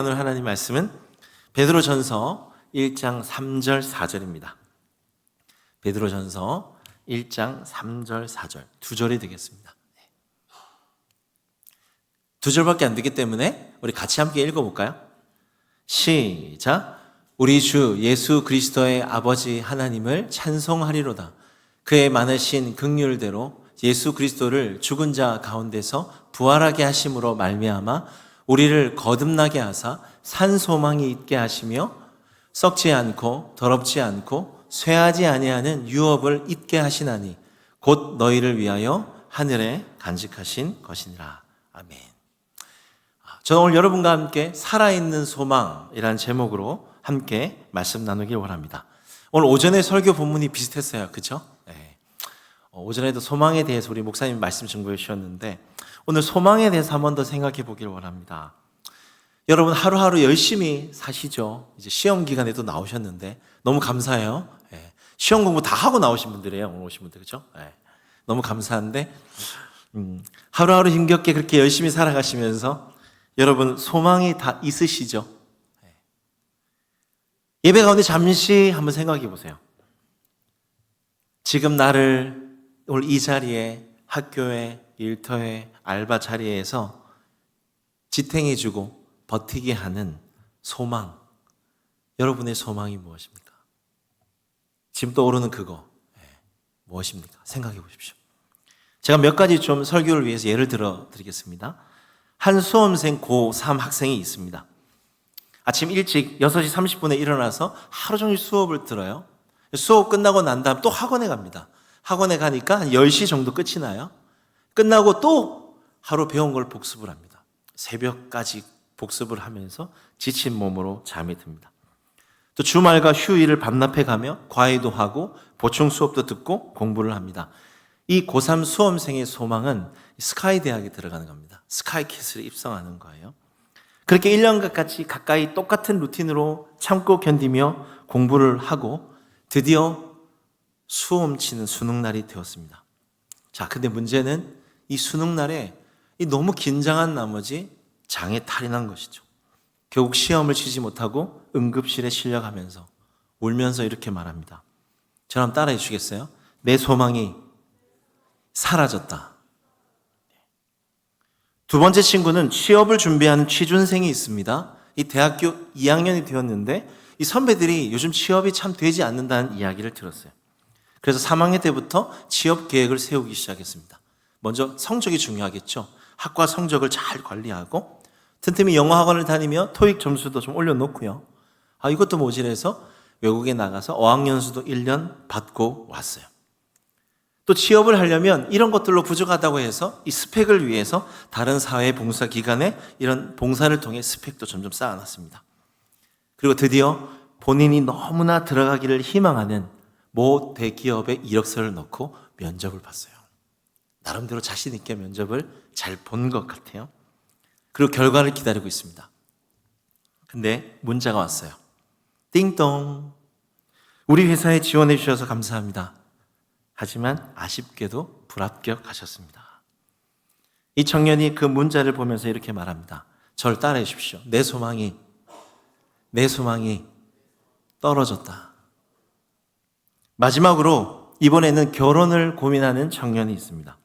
오늘 하나님 말씀은 베드로전서 1장 3절 4절입니다. 베드로전서 1장 3절 4절 두 절이 되겠습니다. 두 절밖에 안 되기 때문에 우리 같이 함께 읽어볼까요? 시작. 우리 주 예수 그리스도의 아버지 하나님을 찬송하리로다. 그의 많으신 긍휼대로 예수 그리스도를 죽은 자 가운데서 부활하게 하심으로 말미암아 우리를 거듭나게 하사 산 소망이 있게 하시며 썩지 않고 더럽지 않고 쇠하지 아니하는 유업을 있게 하시나니 곧 너희를 위하여 하늘에 간직하신 것이니라. 아멘. 저는 오늘 여러분과 함께 살아있는 소망이라는 제목으로 함께 말씀 나누길 원합니다. 오늘 오전에 설교 본문이 비슷했어요. 그렇죠? 네. 오전에도 소망에 대해서 우리 목사님 말씀 증거해 주셨는데 오늘 소망에 대해서 한 번 더 생각해 보길 원합니다. 여러분 하루하루 열심히 사시죠. 이제 시험 기간에도 나오셨는데 너무 감사해요. 네. 시험 공부 다 하고 나오신 분들이에요. 오늘 오신 분들 그렇죠? 네. 너무 감사한데 하루하루 힘겹게 그렇게 열심히 살아가시면서 여러분 소망이 다 있으시죠? 네. 예배 가운데 잠시 한번 생각해 보세요. 지금 나를 오늘 이 자리에 학교에 일터에 알바 자리에서 지탱해주고 버티게 하는 소망, 여러분의 소망이 무엇입니까? 지금 떠오르는 그거 무엇입니까? 생각해 보십시오. 제가 몇 가지 좀 설교를 위해서 예를 들어 드리겠습니다. 한 수험생 고3 학생이 있습니다. 아침 일찍 6시 30분에 일어나서 하루 종일 수업을 들어요. 수업 끝나고 난 다음 또 학원에 갑니다. 학원에 가니까 한 10시 정도 끝이 나요. 끝나고 또 하루 배운 걸 복습을 합니다. 새벽까지 복습을 하면서 지친 몸으로 잠이 듭니다. 또 주말과 휴일을 반납해 가며 과외도 하고 보충 수업도 듣고 공부를 합니다. 이 고3 수험생의 소망은 스카이 대학에 들어가는 겁니다. 스카이 캐슬에 입성하는 거예요. 그렇게 1년 가까이 똑같은 루틴으로 참고 견디며 공부를 하고 드디어 수험 치는 수능날이 되었습니다. 자, 근데 문제는 이 수능날에 너무 긴장한 나머지 장에 탈이 난 것이죠. 결국 시험을 치지 못하고 응급실에 실려가면서 울면서 이렇게 말합니다. 저랑 따라해 주시겠어요? 내 소망이 사라졌다. 두 번째 친구는 취업을 준비하는 취준생이 있습니다. 이 대학교 2학년이 되었는데 이 선배들이 요즘 취업이 참 되지 않는다는 이야기를 들었어요. 그래서 3학년 때부터 취업 계획을 세우기 시작했습니다. 먼저 성적이 중요하겠죠. 학과 성적을 잘 관리하고 틈틈이 영어 학원을 다니며 토익 점수도 좀 올려놓고요. 이것도 모자라서 외국에 나가서 어학연수도 1년 받고 왔어요. 또 취업을 하려면 이런 것들로 부족하다고 해서 이 스펙을 위해서 다른 사회봉사기관에 이런 봉사를 통해 스펙도 점점 쌓아놨습니다. 그리고 드디어 본인이 너무나 들어가기를 희망하는 모 대기업에 이력서를 넣고 면접을 봤어요. 나름대로 자신 있게 면접을 잘 본 것 같아요. 그리고 결과를 기다리고 있습니다. 근데 문자가 왔어요. 띵동. 우리 회사에 지원해 주셔서 감사합니다. 하지만 아쉽게도 불합격하셨습니다. 이 청년이 그 문자를 보면서 이렇게 말합니다. 저를 따라해 주십시오. 내 소망이 떨어졌다. 마지막으로 이번에는 결혼을 고민하는 청년이 있습니다.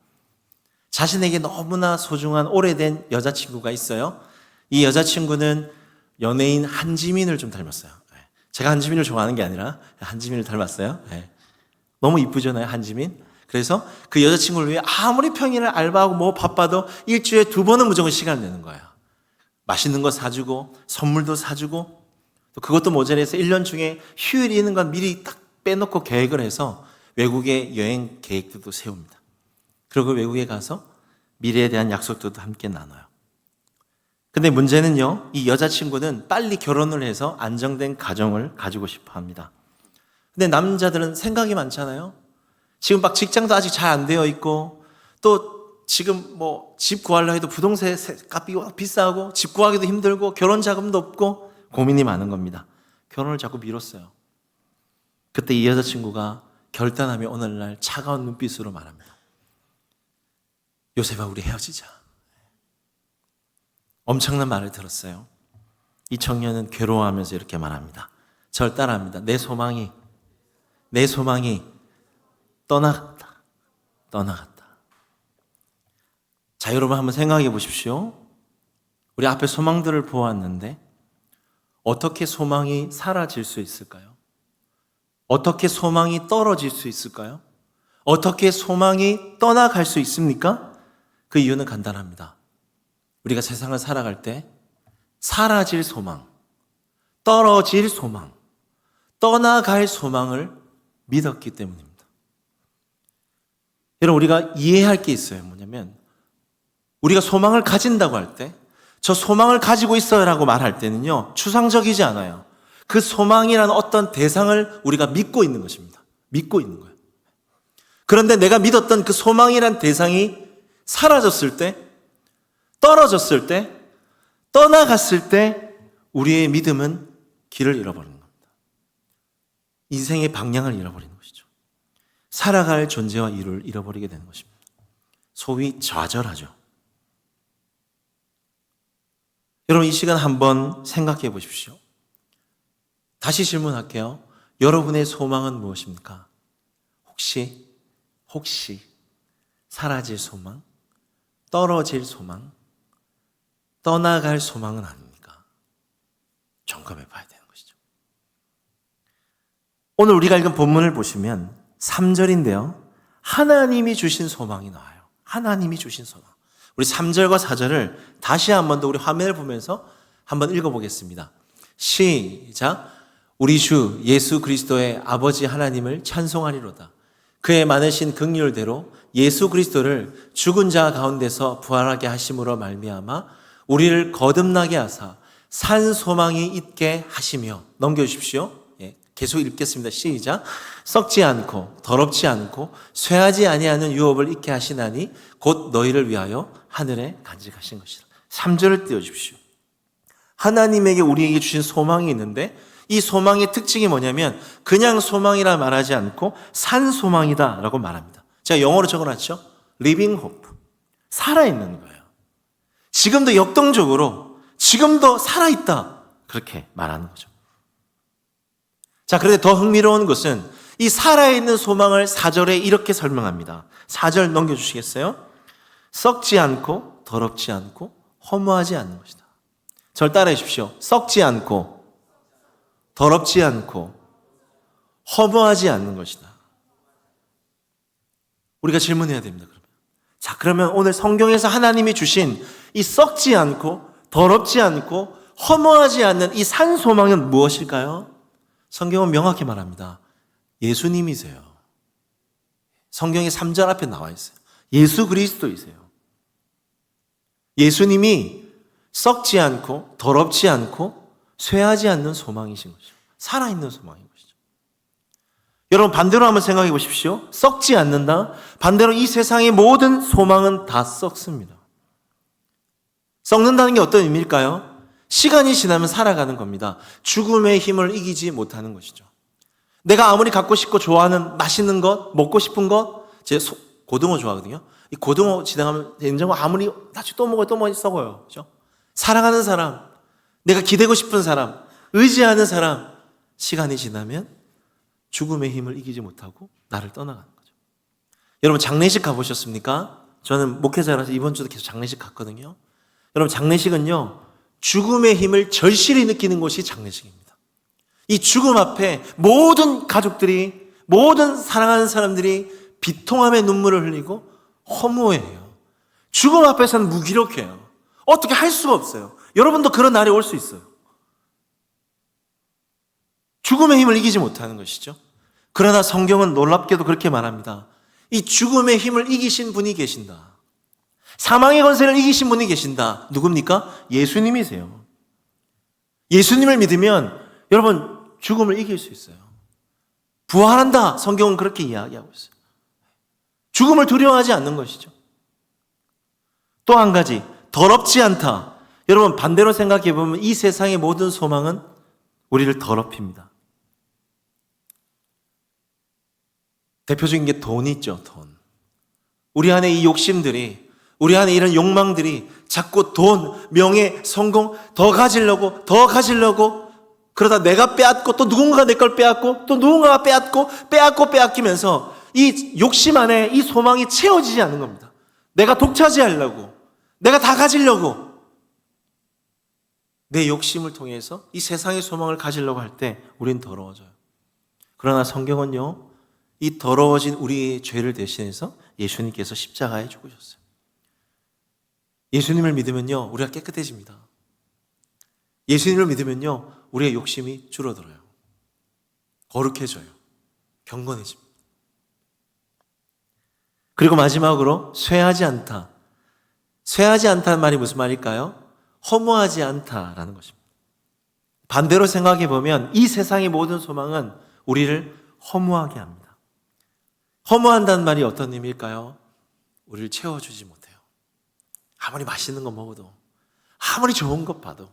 자신에게 너무나 소중한 오래된 여자친구가 있어요. 이 여자친구는 연예인 한지민을 좀 닮았어요. 제가 한지민을 좋아하는 게 아니라 한지민을 닮았어요. 너무 이쁘잖아요, 한지민. 그래서 그 여자친구를 위해 아무리 평일에 알바하고 뭐 바빠도 일주일에 2번은 무조건 시간을 내는 거예요. 맛있는 거 사주고 선물도 사주고 또 그것도 모자라서 1년 중에 휴일이 있는 건 미리 딱 빼놓고 계획을 해서 외국에 여행 계획도 세웁니다. 그리고 외국에 가서 미래에 대한 약속들도 함께 나눠요. 근데 문제는요, 이 여자친구는 빨리 결혼을 해서 안정된 가정을 가지고 싶어 합니다. 근데 남자들은 생각이 많잖아요. 지금 막 직장도 아직 잘 안 되어 있고 또 지금 뭐 집 구하려 해도 부동산 값이 비싸고 집 구하기도 힘들고 결혼 자금도 없고 고민이 많은 겁니다. 결혼을 자꾸 미뤘어요. 그때 이 여자친구가 결단하며 오늘날 차가운 눈빛으로 말합니다. 요셉아, 우리 헤어지자. 엄청난 말을 들었어요. 이 청년은 괴로워하면서 이렇게 말합니다. 절 따라합니다. 내 소망이 떠나갔다. 자, 여러분 한번 생각해 보십시오. 우리 앞에 소망들을 보았는데 어떻게 소망이 사라질 수 있을까요? 어떻게 소망이 떨어질 수 있을까요? 어떻게 소망이 떠나갈 수 있습니까? 그 이유는 간단합니다. 우리가 세상을 살아갈 때 사라질 소망, 떨어질 소망, 떠나갈 소망을 믿었기 때문입니다. 여러분, 우리가 이해할 게 있어요. 뭐냐면 우리가 소망을 가진다고 할 때, 저 소망을 가지고 있어요라고 말할 때는요, 추상적이지 않아요. 그 소망이라는 어떤 대상을 우리가 믿고 있는 것입니다. 믿고 있는 거예요. 그런데 내가 믿었던 그 소망이란 대상이 사라졌을 때, 떨어졌을 때, 떠나갔을 때 우리의 믿음은 길을 잃어버리는 겁니다. 인생의 방향을 잃어버리는 것이죠. 살아갈 존재와 이유를 잃어버리게 되는 것입니다. 소위 좌절하죠. 여러분, 이 시간 한번 생각해 보십시오. 다시 질문할게요. 여러분의 소망은 무엇입니까? 혹시 사라질 소망, 떨어질 소망, 떠나갈 소망은 아닙니까? 점검해 봐야 되는 것이죠. 오늘 우리가 읽은 본문을 보시면 3절인데요. 하나님이 주신 소망이 나와요. 하나님이 주신 소망. 우리 3절과 4절을 다시 한 번 더 우리 화면을 보면서 한번 읽어보겠습니다. 시작. 우리 주 예수 그리스도의 아버지 하나님을 찬송하리로다. 그의 많으신 긍휼대로 예수 그리스도를 죽은 자 가운데서 부활하게 하심으로 말미암아 우리를 거듭나게 하사 산 소망이 있게 하시며. 넘겨주십시오. 계속 읽겠습니다. 시작. 썩지 않고 더럽지 않고 쇠하지 아니하는 유업을 있게 하시나니 곧 너희를 위하여 하늘에 간직하신 것이라. 3절을 띄워주십시오. 하나님에게 우리에게 주신 소망이 있는데 이 소망의 특징이 뭐냐면 그냥 소망이라 말하지 않고 산 소망이다 라고 말합니다. 제가 영어로 적어놨죠. Living hope. 살아있는 거예요. 지금도 역동적으로 지금도 살아있다 그렇게 말하는 거죠. 자, 그런데 더 흥미로운 것은 이 살아있는 소망을 4절에 이렇게 설명합니다. 4절 넘겨주시겠어요? 썩지 않고 더럽지 않고 허무하지 않는 것이다. 저를 따라해 주십시오. 썩지 않고 더럽지 않고 허무하지 않는 것이다. 우리가 질문해야 됩니다. 그러면 오늘 성경에서 하나님이 주신 이 썩지 않고 더럽지 않고 허무하지 않는 이 산 소망은 무엇일까요? 성경은 명확히 말합니다. 예수님이세요. 성경의 3절 앞에 나와 있어요. 예수 그리스도이세요. 예수님이 썩지 않고 더럽지 않고 쇠하지 않는 소망이신 것이죠. 살아있는 소망인 것이죠. 여러분, 반대로 한번 생각해 보십시오. 썩지 않는다. 반대로 이 세상의 모든 소망은 다 썩습니다. 썩는다는 게 어떤 의미일까요? 시간이 지나면 살아가는 겁니다. 죽음의 힘을 이기지 못하는 것이죠. 내가 아무리 갖고 싶고 좋아하는 맛있는 것, 먹고 싶은 것, 제 고등어 좋아하거든요. 이 고등어 지나가면 냉장고 아무리 다시 또 먹어요, 썩어요. 그렇죠? 사랑하는 사람, 내가 기대고 싶은 사람, 의지하는 사람, 시간이 지나면 죽음의 힘을 이기지 못하고 나를 떠나가는 거죠. 여러분, 장례식 가보셨습니까? 저는 목회자라서 이번 주도 계속 장례식 갔거든요. 여러분, 장례식은요, 죽음의 힘을 절실히 느끼는 곳이 장례식입니다. 이 죽음 앞에 모든 가족들이, 모든 사랑하는 사람들이 비통함의 눈물을 흘리고 허무해해요. 죽음 앞에서는 무기력해요. 어떻게 할 수가 없어요. 여러분도 그런 날이 올 수 있어요. 죽음의 힘을 이기지 못하는 것이죠. 그러나 성경은 놀랍게도 그렇게 말합니다. 이 죽음의 힘을 이기신 분이 계신다. 사망의 권세를 이기신 분이 계신다. 누굽니까? 예수님이세요. 예수님을 믿으면 여러분 죽음을 이길 수 있어요. 부활한다. 성경은 그렇게 이야기하고 있어요. 죽음을 두려워하지 않는 것이죠. 또 한 가지, 더럽지 않다. 여러분, 반대로 생각해 보면 이 세상의 모든 소망은 우리를 더럽힙니다. 대표적인 게 돈이 있죠. 돈. 우리 안에 이 욕심들이 우리 안에 이런 욕망들이 자꾸 돈, 명예, 성공 더 가지려고 그러다 내가 빼앗고 또 누군가가 내 걸 빼앗고 또 누군가가 빼앗기면서 이 욕심 안에 이 소망이 채워지지 않는 겁니다. 내가 독차지하려고, 내가 다 가지려고, 내 욕심을 통해서 이 세상의 소망을 가지려고 할 때 우린 더러워져요. 그러나 성경은요, 이 더러워진 우리의 죄를 대신해서 예수님께서 십자가에 죽으셨어요. 예수님을 믿으면요, 우리가 깨끗해집니다. 예수님을 믿으면요, 우리의 욕심이 줄어들어요. 거룩해져요. 경건해집니다. 그리고 마지막으로 쇠하지 않다. 쇠하지 않다는 말이 무슨 말일까요? 허무하지 않다라는 것입니다. 반대로 생각해 보면 이 세상의 모든 소망은 우리를 허무하게 합니다. 허무한다는 말이 어떤 의미일까요? 우리를 채워주지 못해요. 아무리 맛있는 거 먹어도, 아무리 좋은 것 봐도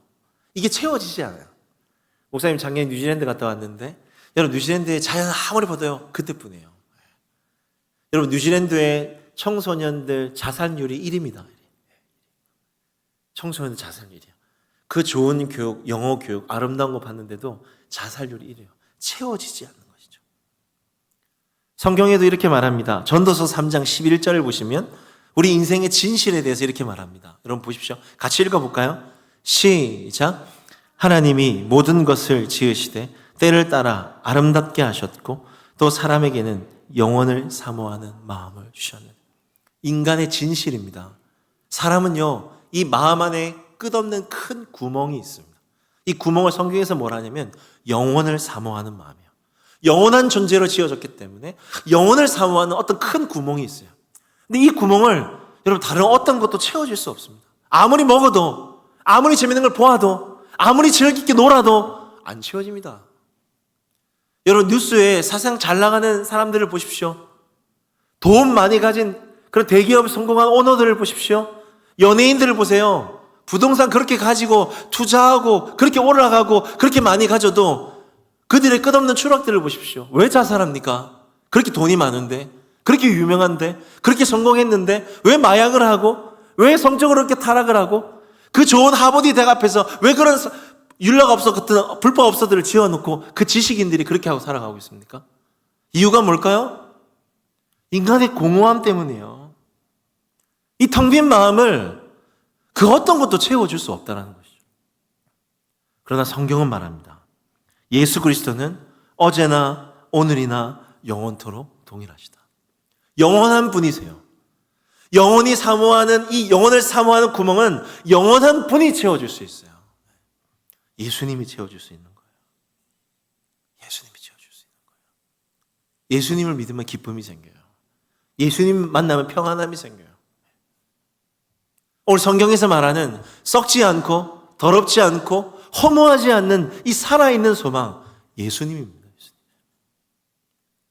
이게 채워지지 않아요. 목사님 작년에 뉴질랜드 갔다 왔는데 여러분, 뉴질랜드의 자연 아무리 봐도요, 그때뿐이에요. 여러분, 뉴질랜드의 청소년들 자살률이 1위입니다. 청소년들 자살률이요. 그 좋은 교육, 영어 교육, 아름다운 거 봤는데도 자살률이 1위예요. 채워지지 않는 것이죠. 성경에도 이렇게 말합니다. 전도서 3장 11절을 보시면 우리 인생의 진실에 대해서 이렇게 말합니다. 여러분 보십시오. 같이 읽어볼까요? 시작. 하나님이 모든 것을 지으시되 때를 따라 아름답게 하셨고 또 사람에게는 영원을 사모하는 마음을 주셨느니라. 인간의 진실입니다. 사람은요, 이 마음 안에 끝없는 큰 구멍이 있습니다. 이 구멍을 성경에서 뭐라 하냐면 영원을 사모하는 마음이에요. 영원한 존재로 지어졌기 때문에 영원을 사모하는 어떤 큰 구멍이 있어요. 근데 이 구멍을 여러분 다른 어떤 것도 채워줄 수 없습니다. 아무리 먹어도, 아무리 재밌는 걸 보아도, 아무리 즐겁게 놀아도 안 채워집니다. 여러분, 뉴스에 사상 잘 나가는 사람들을 보십시오. 돈 많이 가진 그런 대기업 성공한 오너들을 보십시오. 연예인들을 보세요. 부동산 그렇게 가지고 투자하고 그렇게 올라가고 그렇게 많이 가져도 그들의 끝없는 추락들을 보십시오. 왜 자살합니까? 그렇게 돈이 많은데, 그렇게 유명한데, 그렇게 성공했는데 왜 마약을 하고, 왜 성적으로 그렇게 타락을 하고, 그 좋은 하버드 대학 앞에서 왜 그런 윤락업소 같은 불법 업소들을 지어놓고 그 지식인들이 그렇게 하고 살아가고 있습니까? 이유가 뭘까요? 인간의 공허함 때문이에요. 이 텅 빈 마음을 그 어떤 것도 채워줄 수 없다는 것이죠. 그러나 성경은 말합니다. 예수 그리스도는 어제나 오늘이나 영원토록 동일하시다. 영원한 분이세요. 영원히 사모하는 이 영원을 사모하는 구멍은 영원한 분이 채워줄 수 있어요. 예수님이 채워줄 수 있는 거예요. 예수님이 채워줄 수 있는 거예요. 예수님을 믿으면 기쁨이 생겨요. 예수님 만나면 평안함이 생겨요. 오늘 성경에서 말하는 썩지 않고 더럽지 않고 허무하지 않는 이 살아있는 소망, 예수님입니다.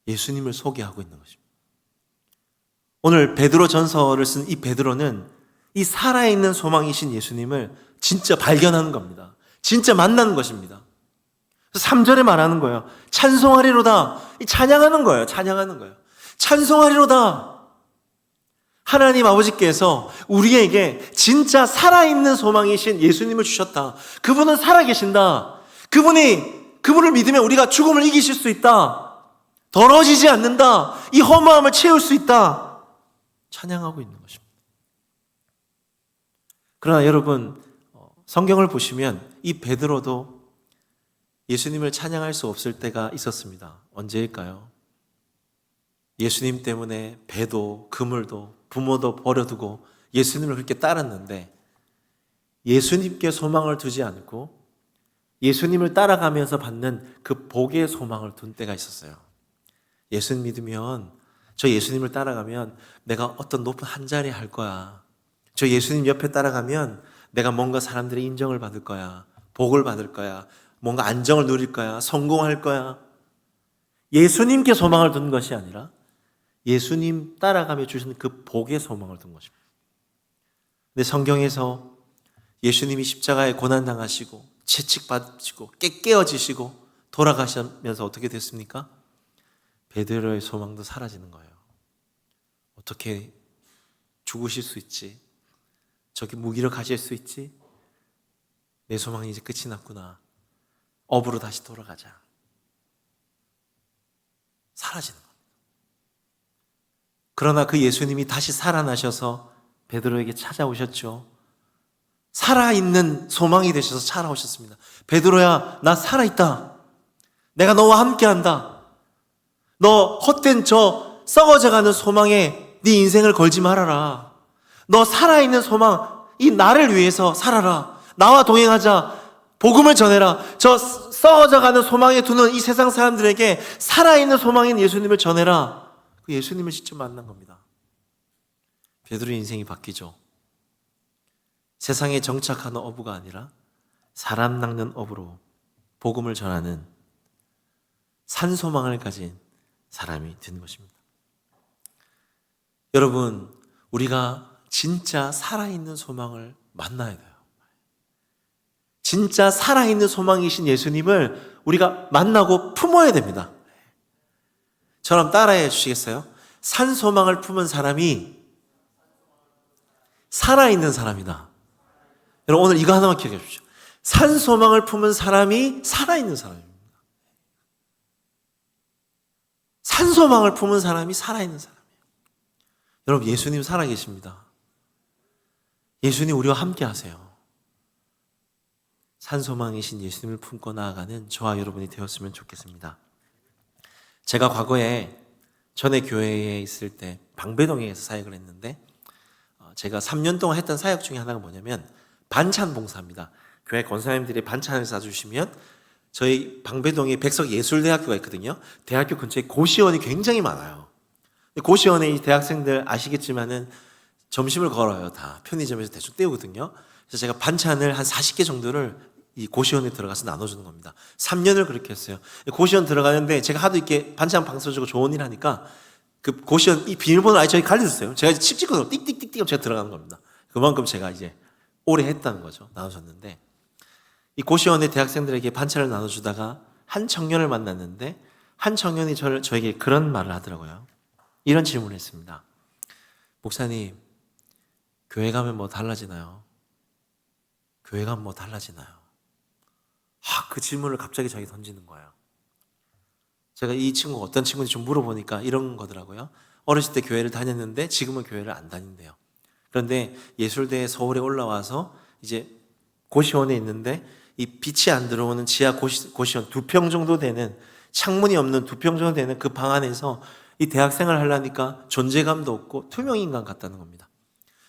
예수님을 소개하고 있는 것입니다. 오늘 베드로 전서를 쓴 이 베드로는 이 살아있는 소망이신 예수님을 진짜 발견하는 겁니다. 진짜 만나는 것입니다. 3절에 말하는 거예요. 찬송하리로다. 찬양하는 거예요. 찬양하는 거예요. 찬송하리로다. 하나님 아버지께서 우리에게 진짜 살아있는 소망이신 예수님을 주셨다. 그분은 살아계신다. 그분을 믿으면 우리가 죽음을 이기실 수 있다. 더러워지지 않는다. 이 허무함을 채울 수 있다. 찬양하고 있는 것입니다. 그러나 여러분, 성경을 보시면 이 베드로도 예수님을 찬양할 수 없을 때가 있었습니다. 언제일까요? 예수님 때문에 배도 그물도 부모도 버려두고 예수님을 그렇게 따랐는데 예수님께 소망을 두지 않고 예수님을 따라가면서 받는 그 복의 소망을 둔 때가 있었어요. 예수님 믿으면, 저 예수님을 따라가면 내가 어떤 높은 한 자리 할 거야. 저 예수님 옆에 따라가면 내가 뭔가 사람들의 인정을 받을 거야. 복을 받을 거야. 뭔가 안정을 누릴 거야. 성공할 거야. 예수님께 소망을 둔 것이 아니라 예수님 따라가며 주시는 그 복의 소망을 둔 것입니다. 근데 성경에서 예수님이 십자가에 고난당하시고 채찍받으시고 깨어지시고 돌아가시면서 어떻게 됐습니까? 베드로의 소망도 사라지는 거예요. 어떻게 죽으실 수 있지? 저기 무기력하실 수 있지? 내 소망이 이제 끝이 났구나. 업으로 다시 돌아가자. 사라지는 겁니다. 그러나 그 예수님이 다시 살아나셔서 베드로에게 찾아오셨죠. 살아있는 소망이 되셔서 찾아오셨습니다. 베드로야, 나 살아있다. 내가 너와 함께한다. 너 헛된 저 썩어져가는 소망에 네 인생을 걸지 말아라. 너 살아있는 소망, 이 나를 위해서 살아라. 나와 동행하자. 복음을 전해라. 저 썩어져가는 소망에 두는 이 세상 사람들에게 살아있는 소망인 예수님을 전해라. 그 예수님을 직접 만난 겁니다. 베드로의 인생이 바뀌죠. 세상에 정착하는 어부가 아니라 사람 낚는 어부로 복음을 전하는 산소망을 가진 사람이 된 것입니다. 여러분, 우리가 진짜 살아있는 소망을 만나야 돼요. 진짜 살아있는 소망이신 예수님을 우리가 만나고 품어야 됩니다. 저랑 따라해 주시겠어요? 산소망을 품은 사람이 살아있는 사람이다. 여러분, 오늘 이거 하나만 기억해 주십시오. 산소망을 품은 사람이 살아있는 사람입니다. 산소망을 품은 사람이 살아있는 사람이에요. 여러분, 예수님 살아계십니다. 예수님 우리와 함께 하세요. 산소망이신 예수님을 품고 나아가는 저와 여러분이 되었으면 좋겠습니다. 제가 과거에 전에 교회에 있을 때 방배동에서 사역을 했는데, 제가 3년 동안 했던 사역 중에 하나가 뭐냐면 반찬 봉사입니다. 교회 권사님들이 반찬을 싸주시면 저희 방배동에 백석예술대학교가 있거든요. 대학교 근처에 고시원이 굉장히 많아요. 고시원에 이 대학생들 아시겠지만은 점심을 걸어요. 다 편의점에서 대충 때우거든요. 그래서 제가 반찬을 한 40개 정도를 이 고시원에 들어가서 나눠주는 겁니다. 3년을 그렇게 했어요. 고시원 들어가는데 제가 하도 이렇게 반찬 방 써주고 좋은 일 하니까 그 고시원 이 비밀번호 아예 저희 가르쳐줬어요. 제가 칩 찍고 띡띡띡띡 하면 제가 들어가는 겁니다. 그만큼 제가 이제 오래 했다는 거죠. 나눠줬는데, 이 고시원의 대학생들에게 반찬을 나눠주다가 한 청년을 만났는데, 한 청년이 저에게 그런 말을 하더라고요. 이런 질문을 했습니다. 목사님, 교회 가면 뭐 달라지나요? 교회 가면 뭐 달라지나요? 그 질문을 갑자기 저에게 던지는 거예요. 제가 이 친구가 어떤 친구인지 좀 물어보니까 이런 거더라고요. 어렸을 때 교회를 다녔는데 지금은 교회를 안 다닌대요. 그런데 예술대에 서울에 올라와서 이제 고시원에 있는데 이 빛이 안 들어오는 지하 고시원 2평 정도 되는, 창문이 없는 2평 정도 되는 그 방 안에서 이 대학생활을 하려니까 존재감도 없고 투명인간 같다는 겁니다.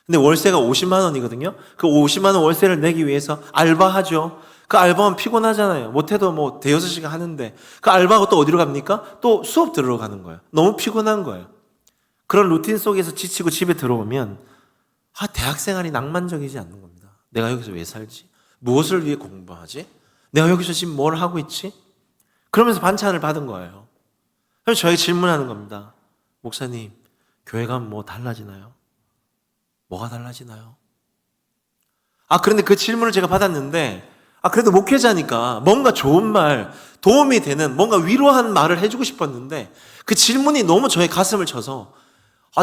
근데 월세가 50만 원이거든요. 그 50만 원 월세를 내기 위해서 알바하죠. 그 알바하면 피곤하잖아요. 못해도 뭐 대여섯 시간 하는데 그 알바하고 또 어디로 갑니까? 또 수업 들으러 가는 거예요. 너무 피곤한 거예요. 그런 루틴 속에서 지치고 집에 들어오면 대학생활이 낭만적이지 않는 겁니다. 내가 여기서 왜 살지? 무엇을 위해 공부하지? 내가 여기서 지금 뭘 하고 있지? 그러면서 반찬을 받은 거예요. 그래서 저에게 질문하는 겁니다. 목사님, 교회 가면 뭐 달라지나요? 뭐가 달라지나요? 그런데 그 질문을 제가 받았는데, 그래도 목회자니까 뭔가 좋은 말, 도움이 되는 뭔가 위로한 말을 해주고 싶었는데, 그 질문이 너무 저의 가슴을 쳐서,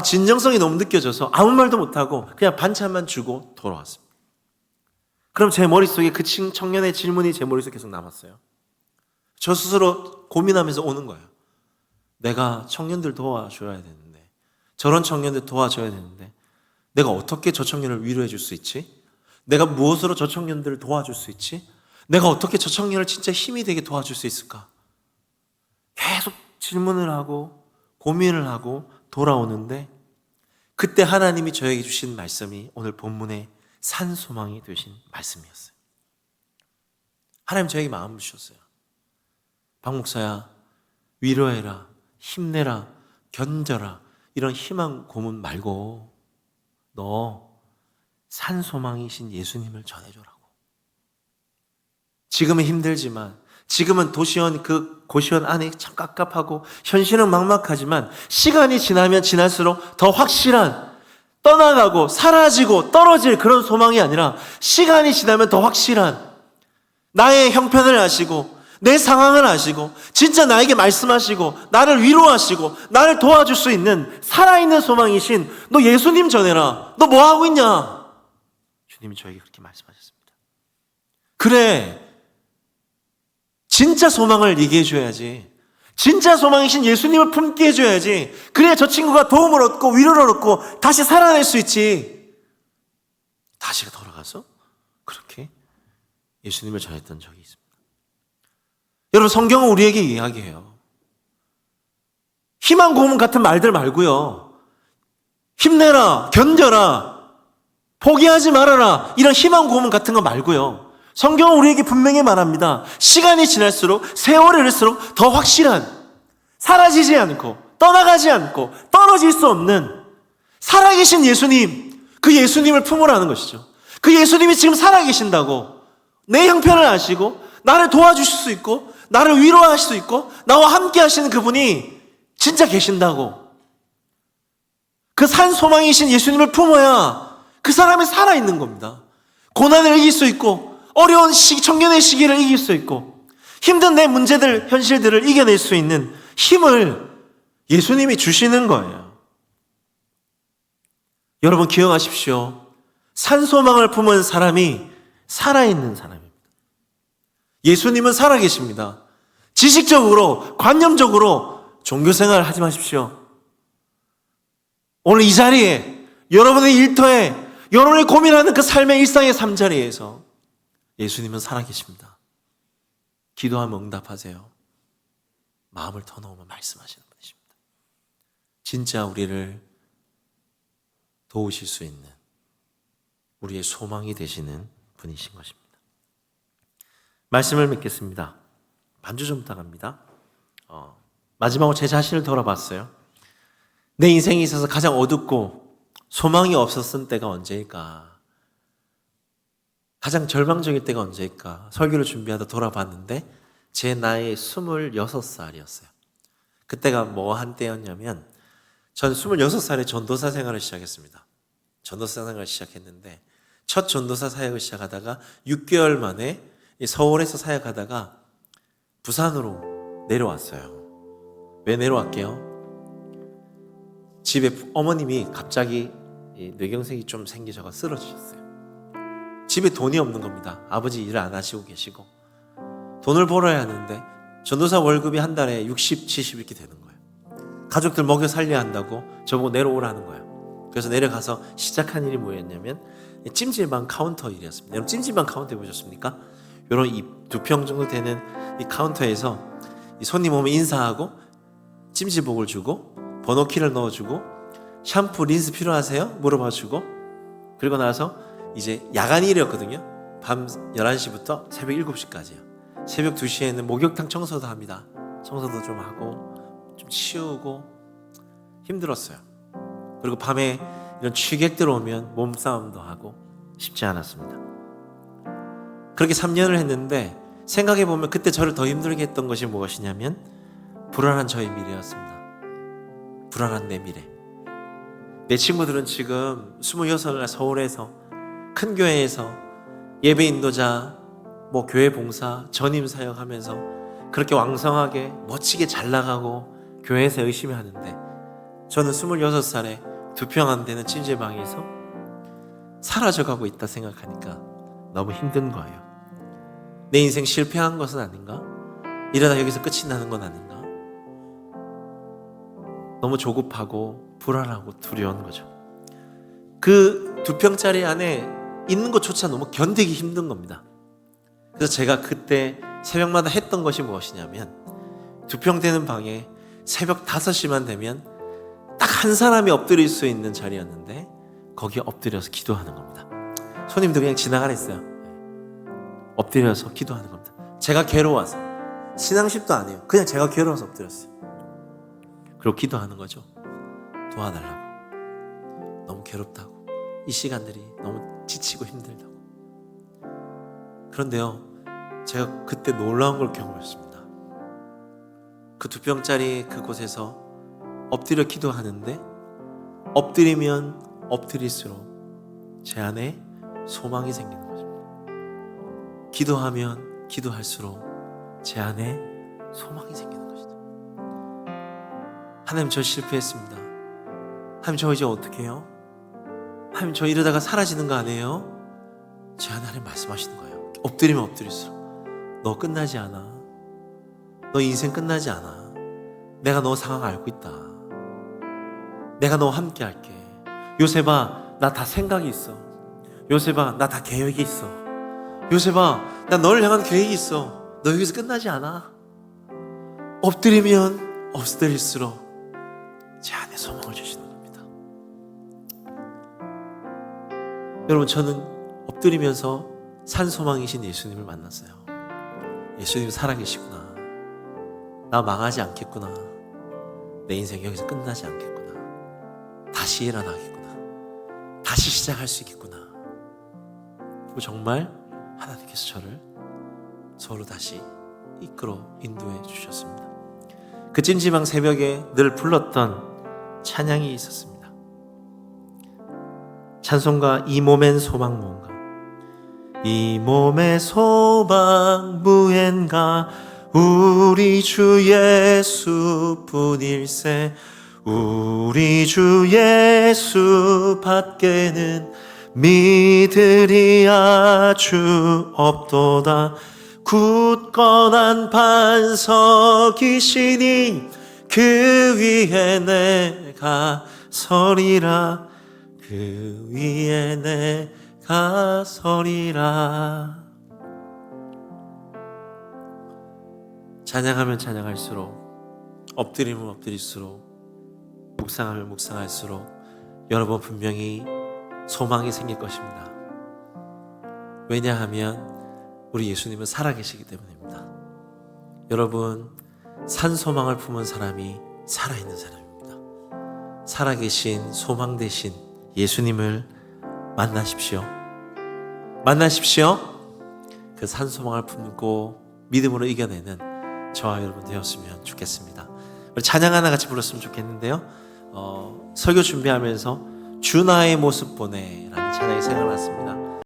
진정성이 너무 느껴져서 아무 말도 못하고 그냥 반찬만 주고 돌아왔습니다. 그럼 제 머릿속에 그 청년의 질문이 제 머릿속에 계속 남았어요. 저 스스로 고민하면서 오는 거예요. 내가 청년들 도와줘야 되는데, 저런 청년들 도와줘야 되는데, 내가 어떻게 저 청년을 위로해 줄 수 있지? 내가 무엇으로 저 청년들을 도와줄 수 있지? 내가 어떻게 저 청년을 진짜 힘이 되게 도와줄 수 있을까? 계속 질문을 하고 고민을 하고 돌아오는데, 그때 하나님이 저에게 주신 말씀이 오늘 본문의 산소망이 되신 말씀이었어요. 하나님 저에게 마음을 주셨어요. 박 목사야, 위로해라, 힘내라, 견뎌라, 이런 희망 고문 말고 너 산소망이신 예수님을 전해줘라고. 지금은 힘들지만, 지금은 그 고시원 안에 참 깝깝하고 현실은 막막하지만, 시간이 지나면 지날수록 더 확실한, 떠나가고 사라지고 떨어질 그런 소망이 아니라, 시간이 지나면 더 확실한, 나의 형편을 아시고 내 상황을 아시고 진짜 나에게 말씀하시고 나를 위로하시고 나를 도와줄 수 있는 살아있는 소망이신 너 예수님 전해라. 너 뭐하고 있냐? 주님이 저에게 그렇게 말씀하셨습니다. 그래, 진짜 소망을 얘기해 줘야지. 진짜 소망이신 예수님을 품게 해줘야지. 그래야 저 친구가 도움을 얻고 위로를 얻고 다시 살아날 수 있지. 다시 돌아가서 그렇게 예수님을 전했던 적이 있습니다. 여러분, 성경은 우리에게 이야기해요. 희망 고문 같은 말들 말고요. 힘내라, 견뎌라, 포기하지 말아라, 이런 희망 고문 같은 거 말고요. 성경은 우리에게 분명히 말합니다. 시간이 지날수록, 세월이 흐를수록 더 확실한, 사라지지 않고 떠나가지 않고 떨어질 수 없는 살아계신 예수님, 그 예수님을 품으라는 것이죠. 그 예수님이 지금 살아계신다고, 내 형편을 아시고 나를 도와주실 수 있고 나를 위로하실 수 있고 나와 함께 하시는 그분이 진짜 계신다고, 그 산 소망이신 예수님을 품어야 그 사람이 살아있는 겁니다. 고난을 이길 수 있고 어려운 시기, 청년의 시기를 이길 수 있고 힘든 내 문제들, 현실들을 이겨낼 수 있는 힘을 예수님이 주시는 거예요. 여러분, 기억하십시오. 산소망을 품은 사람이 살아있는 사람입니다. 예수님은 살아계십니다. 지식적으로, 관념적으로 종교생활을 하지 마십시오. 오늘 이 자리에, 여러분의 일터에, 여러분이 고민하는 그 삶의 일상의 삶자리에서 예수님은 살아계십니다. 기도하면 응답하세요. 마음을 터놓으면 말씀하시는 분이십니다. 진짜 우리를 도우실 수 있는, 우리의 소망이 되시는 분이신 것입니다. 말씀을 맺겠습니다. 반주 좀 부탁합니다. 마지막으로 제 자신을 돌아봤어요. 내 인생에 있어서 가장 어둡고 소망이 없었던 때가 언제일까? 가장 절망적일 때가 언제일까? 설교를 준비하다 돌아봤는데 제 나이 26살이었어요. 그때가 뭐 한 때였냐면, 전 26살에 전도사 생활을 시작했습니다. 전도사 생활을 시작했는데 첫 전도사 사역을 시작하다가 6개월 만에 서울에서 사역하다가 부산으로 내려왔어요. 왜 내려왔게요? 집에 어머님이 갑자기 뇌경색이 좀 생기셔서 쓰러지셨어요. 집에 돈이 없는 겁니다. 아버지 일을 안 하시고 계시고 돈을 벌어야 하는데 전도사 월급이 한 달에 60, 70 이렇게 되는 거예요. 가족들 먹여 살려야 한다고 저보고 내려오라는 거예요. 그래서 내려가서 시작한 일이 뭐였냐면 찜질방 카운터 일이었습니다. 여러분, 찜질방 카운터 해보셨습니까? 이런 이 2평 정도 되는 이 카운터에서 이 손님 오면 인사하고 찜질복을 주고 번호키를 넣어주고 샴푸, 린스 필요하세요? 물어봐주고, 그리고 나서 이제 야간 일이었거든요. 밤 11시부터 새벽 7시까지요. 새벽 2시에는 목욕탕 청소도 합니다. 청소도 좀 하고 좀 치우고 힘들었어요. 그리고 밤에 이런 취객들 오면 몸싸움도 하고 쉽지 않았습니다. 그렇게 3년을 했는데 생각해보면 그때 저를 더 힘들게 했던 것이 무엇이냐면 불안한 저의 미래였습니다. 불안한 내 미래. 내 친구들은 지금 26살 서울에서 큰 교회에서 예배 인도자, 뭐 교회 봉사, 전임 사역하면서 그렇게 왕성하게 멋지게 잘 나가고 교회에서 열심히 하는데, 저는 26살에 2평 안 되는 찜질방에서 사라져가고 있다 생각하니까 너무 힘든 거예요. 내 인생 실패한 것은 아닌가? 이러다 여기서 끝이 나는 건 아닌가? 너무 조급하고 불안하고 두려운 거죠. 그 2평짜리 안에 있는 것조차 너무 견디기 힘든 겁니다. 그래서 제가 그때 새벽마다 했던 것이 무엇이냐면 2평 되는 방에 새벽 5시만 되면 딱 한 사람이 엎드릴 수 있는 자리였는데 거기에 엎드려서 기도하는 겁니다. 손님도 그냥 지나가랬어요. 엎드려서 기도하는 겁니다. 제가 괴로워서, 신앙식도 안 해요. 그냥 제가 괴로워서 엎드렸어요. 그리고 기도하는 거죠. 도와달라고, 너무 괴롭다고, 이 시간들이 너무 지치고 힘들다고. 그런데요, 제가 그때 놀라운 걸 경험했습니다. 그 2평짜리 그곳에서 엎드려 기도하는데 엎드리면 엎드릴수록 제 안에 소망이 생기는 것입니다. 기도하면 기도할수록 제 안에 소망이 생기는 것이죠. 하나님, 저 실패했습니다. 하나님, 저 이제 어떻게 해요? 하나님, 저 이러다가 사라지는 거 아니에요? 제 하나님 말씀하시는 거예요. 엎드리면 엎드릴수록 너 끝나지 않아. 너 인생 끝나지 않아. 내가 너 상황 알고 있다. 내가 너와 함께 할게. 요셉아, 나 다 생각이 있어. 요셉아, 나 다 계획이 있어. 요셉아, 나 너를 향한 계획이 있어. 너 여기서 끝나지 않아. 엎드리면 엎드릴수록 제 안에 소망을 주시는 겁니다. 여러분, 저는 엎드리면서 산 소망이신 예수님을 만났어요. 예수님 살아계시구나. 나 망하지 않겠구나. 내 인생 여기서 끝나지 않겠구나. 다시 일어나겠구나. 다시 시작할 수 있겠구나. 그리고 정말 하나님께서 저를 서로 다시 이끌어 인도해 주셨습니다. 그 찜찜한 새벽에 늘 불렀던 찬양이 있었습니다. 찬송가 이 몸엔 소망 무언가. 이 몸의 소망 무엔가 우리 주 예수뿐일세. 우리 주 예수 밖에는 믿으리 아주 없도다. 굳건한 반석이시니 그 위에 내가 서리라. 그 위에 내가 서리라. 찬양하면 찬양할수록, 엎드리면 엎드릴수록, 묵상하면 묵상할수록 여러분 분명히 소망이 생길 것입니다. 왜냐하면 우리 예수님은 살아계시기 때문입니다. 여러분, 산 소망을 품은 사람이 살아있는 사람입니다. 살아계신 소망 되신 예수님을 만나십시오. 만나십시오. 그 산 소망을 품고 믿음으로 이겨내는 저와 여러분 되었으면 좋겠습니다. 우리 찬양 하나 같이 불렀으면 좋겠는데요. 설교 준비하면서 주 나의 모습 보네 라는 찬양이 생각났습니다.